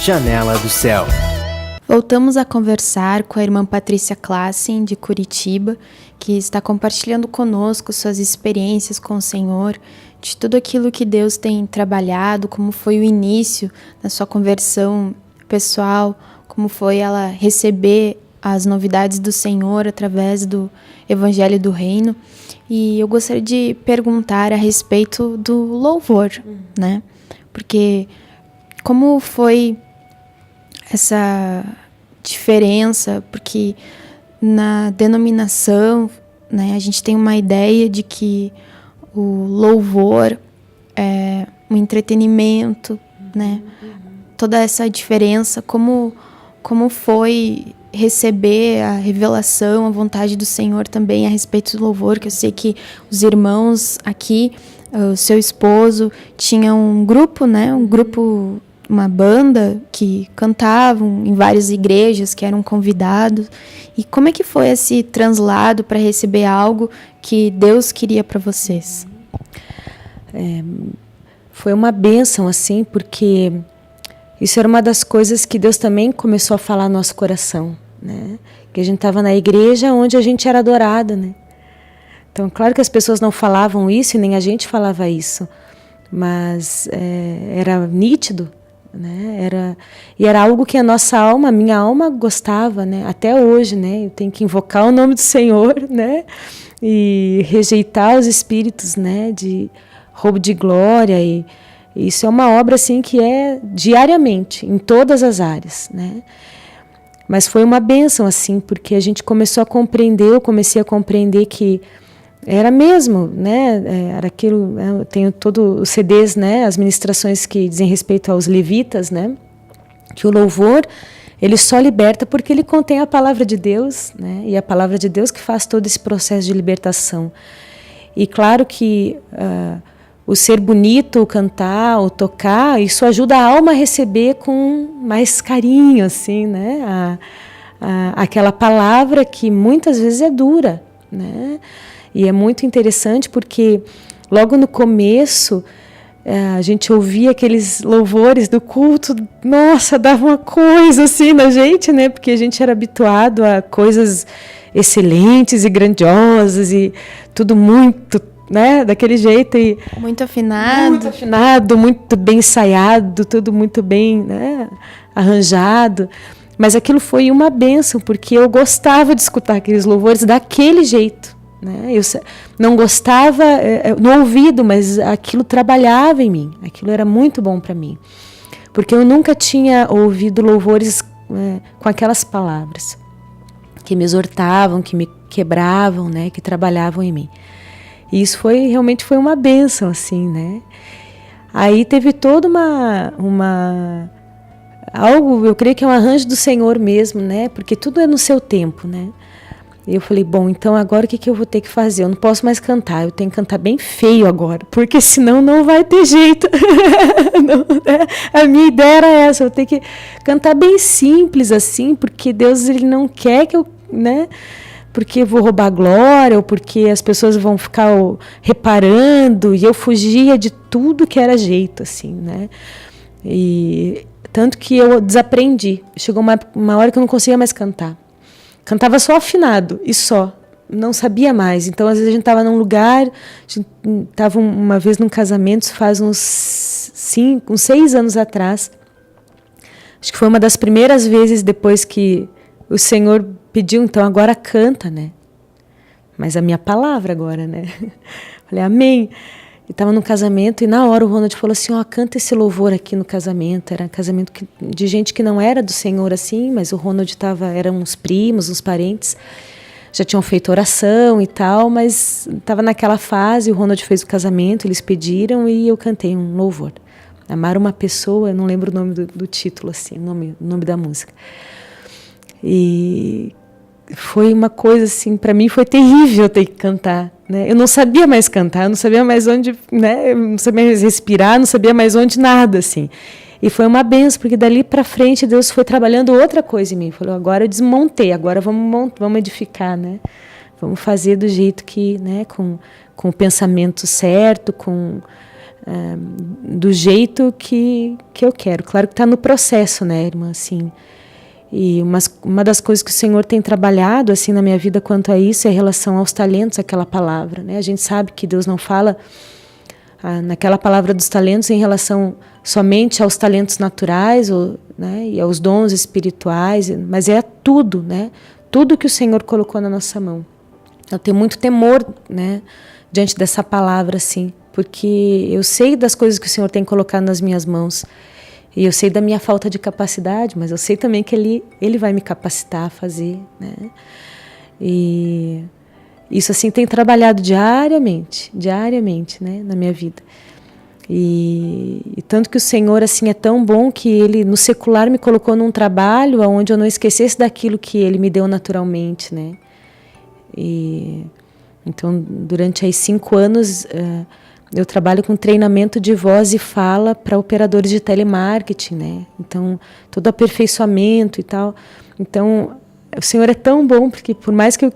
Janela do Céu. Voltamos a conversar com a irmã Patrícia Classen, de Curitiba, que está compartilhando conosco suas experiências com o Senhor, de tudo aquilo que Deus tem trabalhado, como foi o início da sua conversão pessoal, como foi ela receber as novidades do Senhor através do Evangelho do Reino. E eu gostaria de perguntar a respeito do louvor, né? Porque como foi essa diferença? Porque na denominação, né, a gente tem uma ideia de que o louvor é um entretenimento, né? Toda essa diferença, como foi receber a revelação, a vontade do Senhor também a respeito do louvor, que eu sei que os irmãos aqui, o seu esposo, tinha um grupo, né? Uma banda que cantavam em várias igrejas, que eram convidados. E como é que foi esse translado para receber algo que Deus queria para vocês? Foi uma bênção, assim, porque isso era uma das coisas que Deus também começou a falar no nosso coração, né? Que a gente estava na igreja onde a gente era adorada, né? Então, claro que as pessoas não falavam isso e nem a gente falava isso, mas era nítido, né? Era algo que a nossa alma, a minha alma gostava, né? Até hoje, né? Eu tenho que invocar o nome do Senhor, né? E rejeitar os espíritos, né? De roubo de glória. E isso é uma obra assim que é diariamente, em todas as áreas, né? Mas foi uma bênção, assim, porque a gente começou a compreender, eu comecei a compreender que era mesmo, né? Era aquilo. Eu tenho todos os CDs, né? As ministrações que dizem respeito aos levitas, né? Que o louvor ele só liberta porque ele contém a palavra de Deus, né? E a palavra de Deus que faz todo esse processo de libertação. E claro que o ser bonito, o cantar, o tocar, isso ajuda a alma a receber com mais carinho, assim, né? Aquela palavra que muitas vezes é dura, né? E é muito interessante porque logo no começo a gente ouvia aqueles louvores do culto, nossa, dava uma coisa assim na gente, né? Porque a gente era habituado a coisas excelentes e grandiosas e tudo muito, né? Daquele jeito e muito afinado, muito bem ensaiado, tudo muito bem, né? Arranjado. Mas aquilo foi uma bênção porque eu gostava de escutar aqueles louvores daquele jeito. Eu não gostava no ouvido, mas aquilo trabalhava em mim, aquilo era muito bom para mim, porque eu nunca tinha ouvido louvores com aquelas palavras que me exortavam, que me quebravam, né, que trabalhavam em mim. E isso realmente foi uma bênção, assim, né? Aí teve toda algo, eu creio que é um arranjo do Senhor mesmo, né? Porque tudo é no seu tempo, né? E eu falei, bom, então agora o que eu vou ter que fazer? Eu não posso mais cantar, eu tenho que cantar bem feio agora, porque senão não vai ter jeito. Não, a minha ideia era essa, eu tenho que cantar bem simples assim, porque Deus ele não quer que eu, né? Porque eu vou roubar glória, ou porque as pessoas vão ficar reparando, e eu fugia de tudo que era jeito, assim, né? E tanto que eu desaprendi. Chegou uma hora que eu não conseguia mais cantar. Cantava só afinado, e só. Não sabia mais. Então, às vezes, a gente estava num lugar... A gente estava uma vez num casamento, faz uns 6 anos atrás. Acho que foi uma das primeiras vezes depois que o Senhor pediu, então, agora canta, né? Mas a minha palavra agora, né? Falei, amém. E estava num casamento e na hora o Ronald falou assim, canta esse louvor aqui no casamento. Era um casamento de gente que não era do Senhor assim, mas o Ronald eram uns primos, uns parentes, já tinham feito oração e tal, mas estava naquela fase, o Ronald fez o casamento, eles pediram e eu cantei um louvor. Amar uma pessoa, eu não lembro o nome do título, assim, o nome da música. E foi uma coisa assim, para mim foi terrível ter que cantar, né? Eu não sabia mais cantar, eu não sabia mais onde, né? Eu não sabia mais respirar, não sabia mais onde nada, assim. E foi uma benção, porque dali para frente Deus foi trabalhando outra coisa em mim. Falou, agora eu desmontei, agora vamos edificar, né? Vamos fazer do jeito que, né? Com o pensamento certo, com do jeito que eu quero. Claro que está no processo, né, irmã, assim. E uma das coisas que o Senhor tem trabalhado assim na minha vida quanto a isso é em relação aos talentos, aquela palavra, né? A gente sabe que Deus não fala naquela palavra dos talentos em relação somente aos talentos naturais, né, e aos dons espirituais, mas é tudo, né? Tudo que o Senhor colocou na nossa mão. Eu tenho muito temor, né, diante dessa palavra, assim, porque eu sei das coisas que o Senhor tem colocado nas minhas mãos. E eu sei da minha falta de capacidade, mas eu sei também que Ele vai me capacitar a fazer, né? E isso assim tem trabalhado diariamente, né, na minha vida. E tanto que o Senhor assim é tão bom que Ele no secular me colocou num trabalho onde eu não esquecesse daquilo que Ele me deu naturalmente, né? E então durante aí 5 anos eu trabalho com treinamento de voz e fala para operadores de telemarketing, né? Então, todo aperfeiçoamento e tal. Então, o Senhor é tão bom, porque por mais que eu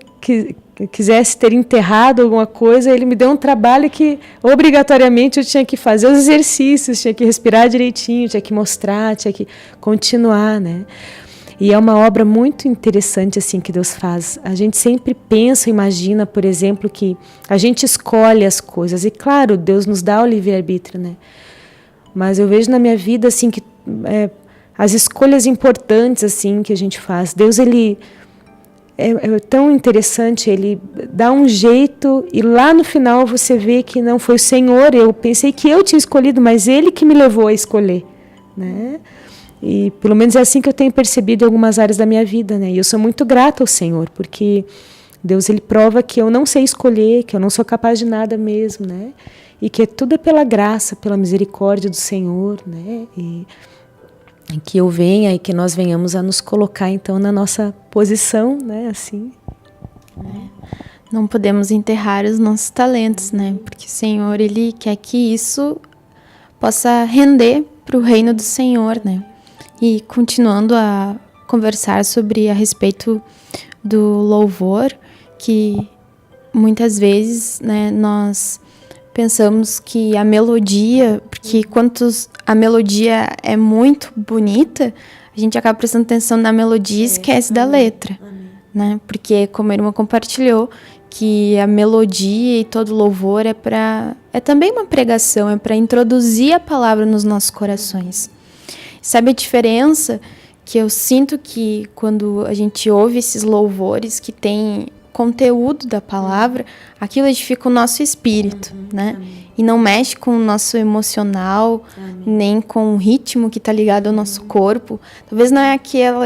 quisesse ter enterrado alguma coisa, Ele me deu um trabalho que, obrigatoriamente, eu tinha que fazer os exercícios, tinha que respirar direitinho, tinha que mostrar, tinha que continuar, né? E é uma obra muito interessante assim que Deus faz. A gente sempre pensa, imagina, por exemplo, que a gente escolhe as coisas. E claro, Deus nos dá o livre-arbítrio, né? Mas eu vejo na minha vida assim que as escolhas importantes assim que a gente faz. Deus ele é tão interessante, Ele dá um jeito e lá no final você vê que não foi o Senhor. Eu pensei que eu tinha escolhido, mas Ele que me levou a escolher, né? E pelo menos é assim que eu tenho percebido em algumas áreas da minha vida, né? E eu sou muito grata ao Senhor, porque Deus ele prova que eu não sei escolher, que eu não sou capaz de nada mesmo, né? E que tudo é pela graça, pela misericórdia do Senhor, né? E que eu venha e que nós venhamos a nos colocar então na nossa posição, né? Assim. Não podemos enterrar os nossos talentos, né? Porque o Senhor ele quer que isso possa render para o reino do Senhor, né? E continuando a conversar a respeito do louvor, que muitas vezes, né, nós pensamos que a melodia, porque quando a melodia é muito bonita, a gente acaba prestando atenção na melodia e esquece da letra, né? Porque como a irmã compartilhou, que a melodia e todo louvor é também uma pregação, é para introduzir a palavra nos nossos corações. Sabe a diferença que eu sinto que quando a gente ouve esses louvores que tem conteúdo da palavra, aquilo edifica o nosso espírito, né? E não mexe com o nosso emocional, nem com o ritmo que está ligado ao nosso corpo. Talvez não é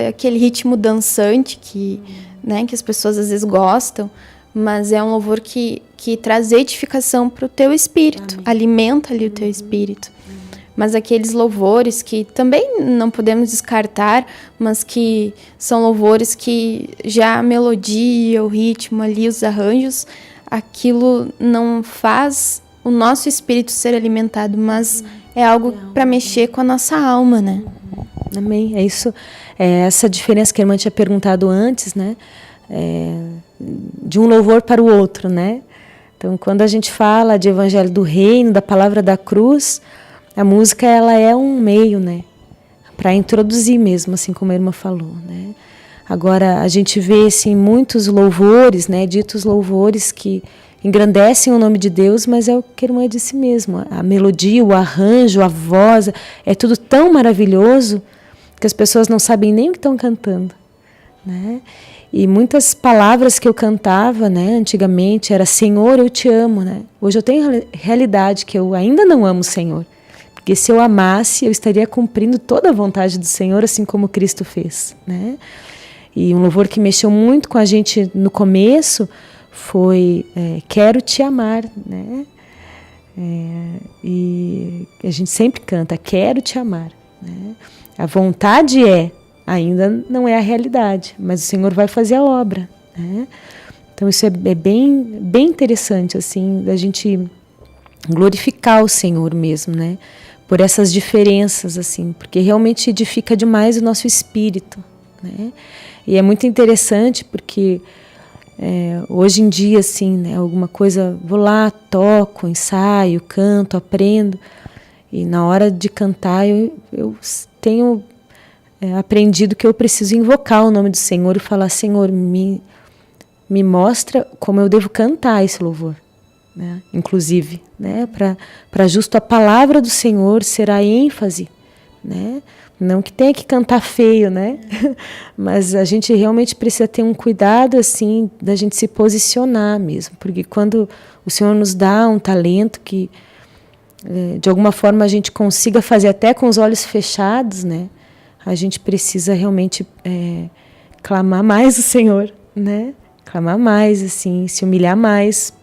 aquele ritmo dançante né, que as pessoas às vezes gostam, mas é um louvor que traz edificação para o teu espírito, alimenta ali o teu espírito. Mas aqueles louvores que também não podemos descartar, mas que são louvores que já a melodia, o ritmo ali, os arranjos, aquilo não faz o nosso espírito ser alimentado, mas é algo para mexer com a nossa alma, né? Amém. É isso. É essa diferença que a irmã tinha perguntado antes, né? De um louvor para o outro, né? Então, quando a gente fala de Evangelho do Reino, da palavra da cruz, a música ela é um meio, né, para introduzir mesmo, assim como a irmã falou, né? Agora a gente vê assim muitos louvores, né, ditos louvores que engrandecem o nome de Deus, mas é o que a irmã disse mesmo, a melodia, o arranjo, a voz, é tudo tão maravilhoso que as pessoas não sabem nem o que estão cantando, né? E muitas palavras que eu cantava, né, antigamente era Senhor, eu te amo, né? Hoje eu tenho a realidade que eu ainda não amo o Senhor. Porque se eu amasse, eu estaria cumprindo toda a vontade do Senhor, assim como Cristo fez, né? E um louvor que mexeu muito com a gente no começo foi Quero Te Amar, né? E a gente sempre canta Quero Te Amar, né? A vontade ainda não é a realidade, mas o Senhor vai fazer a obra, né? Então isso é bem, bem interessante, assim, da gente glorificar o Senhor mesmo, né? Por essas diferenças, assim, porque realmente edifica demais o nosso espírito, né? E é muito interessante porque hoje em dia, assim, né, alguma coisa, vou lá, toco, ensaio, canto, aprendo, E na hora de cantar, eu tenho aprendido que eu preciso invocar o nome do Senhor e falar: Senhor, me mostra como eu devo cantar esse louvor, né? Inclusive, né? Para justo a palavra do Senhor ser a ênfase, né? Não que tenha que cantar feio, né? Mas a gente realmente precisa ter um cuidado, assim, da gente se posicionar mesmo. Porque quando o Senhor nos dá um talento que, de alguma forma, a gente consiga fazer até com os olhos fechados, né? A gente precisa realmente clamar mais o Senhor, né? Clamar mais, assim, se humilhar mais,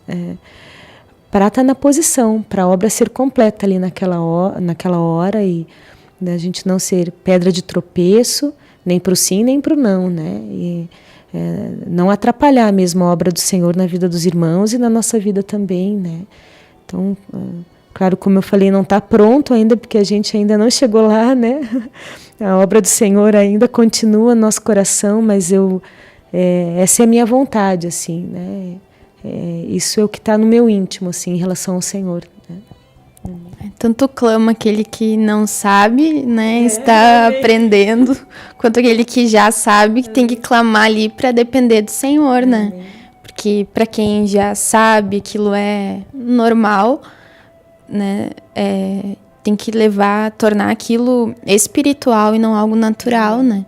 para estar na posição, para a obra ser completa ali naquela hora e a gente não ser pedra de tropeço, nem para o sim, nem para o não, né? E não atrapalhar mesmo a obra do Senhor na vida dos irmãos e na nossa vida também, né? Então, claro, como eu falei, não está pronto ainda, porque a gente ainda não chegou lá, né? A obra do Senhor ainda continua no nosso coração, mas essa é a minha vontade, assim, né? Isso é o que está no meu íntimo, assim, em relação ao Senhor, né? Tanto clama aquele que não sabe, né, está aprendendo, quanto aquele que já sabe, que tem que clamar ali para depender do Senhor, né? Porque para quem já sabe aquilo é normal, né, tem que tornar aquilo espiritual e não algo natural, né?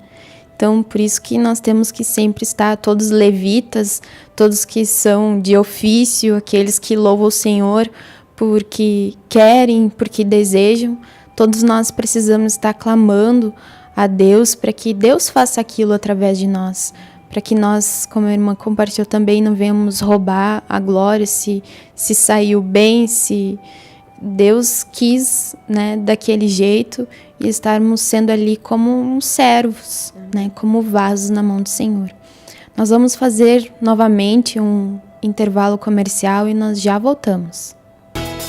Então, por isso que nós temos que sempre estar, todos levitas, todos que são de ofício, aqueles que louvam o Senhor porque querem, porque desejam, todos nós precisamos estar clamando a Deus para que Deus faça aquilo através de nós, para que nós, como a irmã compartilhou também, não venhamos roubar a glória, se saiu bem, se Deus quis, né, daquele jeito, e estarmos sendo ali como uns servos, né, como vasos na mão do Senhor. Nós vamos fazer novamente um intervalo comercial e nós já voltamos.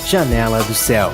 Janela do Céu.